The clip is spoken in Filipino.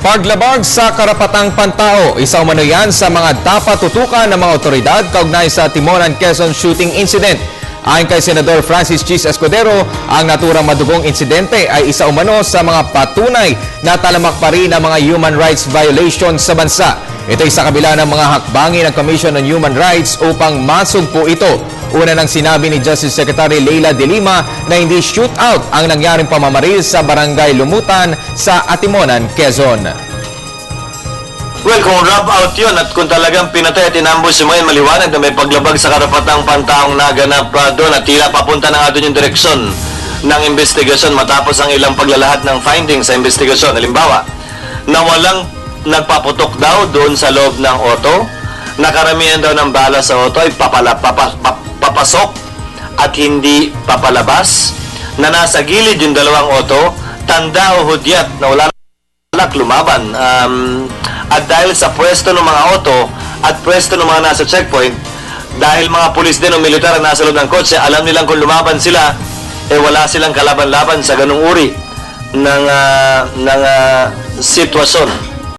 Paglabag sa karapatang pantao, isa umano yan sa mga dapat tutukan ng mga otoridad kaugnay sa Timonan, Quezon shooting incident. Ayon kay Senador Francis Chis Escudero, ang naturang madugong insidente ay isa umano sa mga patunay na talamak pa rin ang mga human rights violations sa bansa. Ito ay sa kabila ng mga hakbangin ng Commission on Human Rights upang masugpo ito. Una nang sinabi ni Justice Secretary Leila de Lima na hindi shootout ang nangyaring pamamaril sa Barangay Lumutan sa Atimonan, Quezon. Well, kung rub out yun at kung talagang pinatay at inambush mo yun, maliwanag na may paglabag sa karapatang pantaong naganap doon at tila papunta na nga doon yung direksyon ng investigasyon matapos ang ilang paglalahad ng findings sa investigasyon. Halimbawa, na walang nagpaputok daw doon sa loob ng auto, nakaramihan daw ng bala sa auto ay papasok at hindi papalabas, na nasa gilid yung dalawang auto, tanda o hudyat na wala na lumaban. At dahil sa pwesto ng mga auto at pwesto ng mga nasa checkpoint, dahil mga pulis din o militar ang nasa loob ng kotse, alam nilang kung lumaban sila, wala silang kalaban-laban sa ganung uri ng sitwasyon.